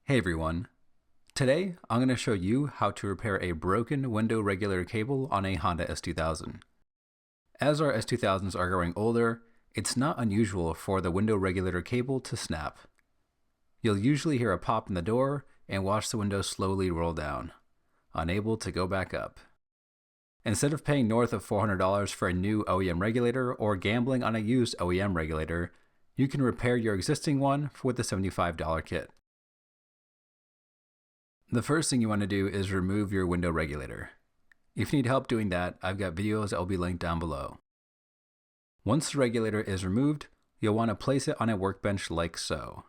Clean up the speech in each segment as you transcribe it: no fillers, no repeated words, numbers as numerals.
Hey everyone, today I'm going to show you how to repair a broken window regulator cable on a Honda S2000. As our S2000s are growing older, it's not unusual for the window regulator cable to snap. You'll usually hear a pop in the door and watch the window slowly roll down, unable to go back up. Instead of paying north of $400 for a new OEM regulator or gambling on a used OEM regulator, you can repair your existing one with a $75 kit. The first thing you want to do is remove your window regulator. If you need help doing that, I've got videos that will be linked down below. Once the regulator is removed, you'll want to place it on a workbench like so.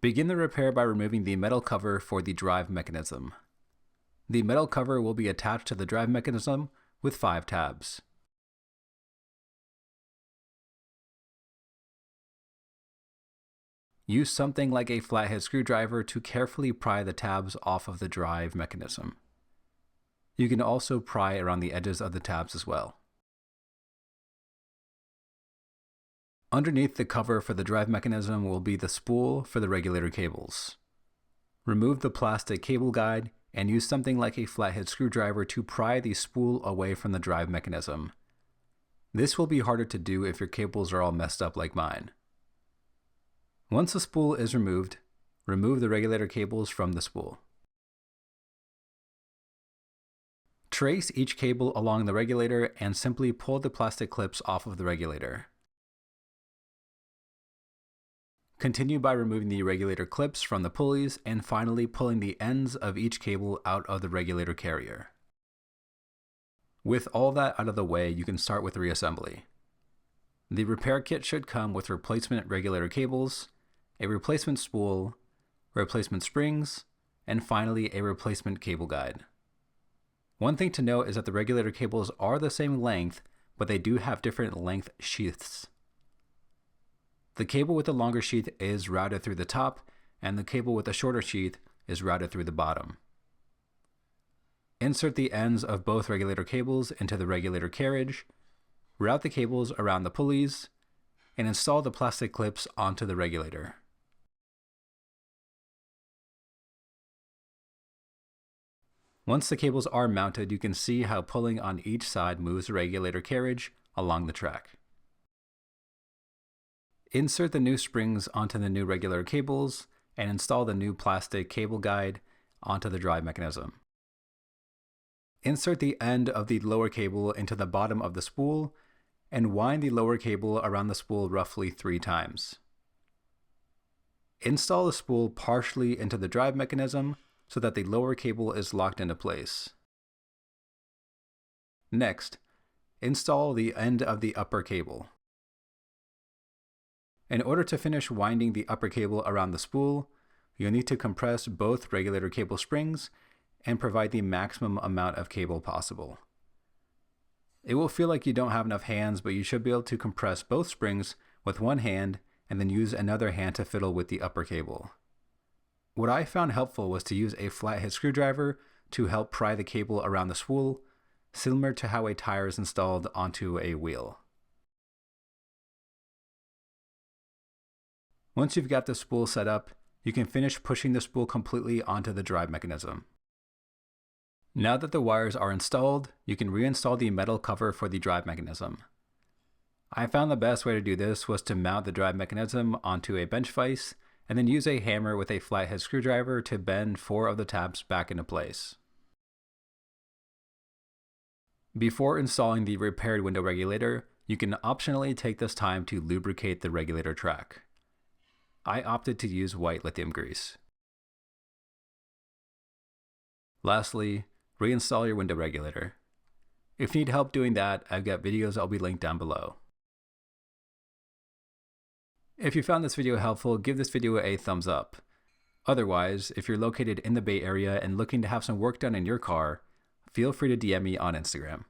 Begin the repair by removing the metal cover for the drive mechanism. The metal cover will be attached to the drive mechanism with 5 tabs. Use something like a flathead screwdriver to carefully pry the tabs off of the drive mechanism. You can also pry around the edges of the tabs as well. Underneath the cover for the drive mechanism will be the spool for the regulator cables. Remove the plastic cable guide and use something like a flathead screwdriver to pry the spool away from the drive mechanism. This will be harder to do if your cables are all messed up like mine. Once the spool is removed, remove the regulator cables from the spool. Trace each cable along the regulator and simply pull the plastic clips off of the regulator. Continue by removing the regulator clips from the pulleys and finally pulling the ends of each cable out of the regulator carrier. With all that out of the way, you can start with reassembly. The repair kit should come with replacement regulator cables, a replacement spool, replacement springs, and finally a replacement cable guide. One thing to note is that the regulator cables are the same length, but they do have different length sheaths. The cable with the longer sheath is routed through the top, and the cable with the shorter sheath is routed through the bottom. Insert the ends of both regulator cables into the regulator carriage, route the cables around the pulleys, and install the plastic clips onto the regulator. Once the cables are mounted, you can see how pulling on each side moves the regulator carriage along the track. Insert the new springs onto the new regulator cables and install the new plastic cable guide onto the drive mechanism. Insert the end of the lower cable into the bottom of the spool and wind the lower cable around the spool roughly 3 times. Install the spool partially into the drive mechanism so that the lower cable is locked into place. Next, install the end of the upper cable. In order to finish winding the upper cable around the spool, you'll need to compress both regulator cable springs and provide the maximum amount of cable possible. It will feel like you don't have enough hands, but you should be able to compress both springs with one hand and then use another hand to fiddle with the upper cable. What I found helpful was to use a flathead screwdriver to help pry the cable around the spool, similar to how a tire is installed onto a wheel. Once you've got the spool set up, you can finish pushing the spool completely onto the drive mechanism. Now that the wires are installed, you can reinstall the metal cover for the drive mechanism. I found the best way to do this was to mount the drive mechanism onto a bench vise and then use a hammer with a flathead screwdriver to bend 4 of the tabs back into place. Before installing the repaired window regulator, you can optionally take this time to lubricate the regulator track. I opted to use white lithium grease. Lastly, reinstall your window regulator. If you need help doing that, I've got videos that will be linked down below. If you found this video helpful, give this video a thumbs up. Otherwise, if you're located in the Bay Area and looking to have some work done in your car, feel free to DM me on Instagram.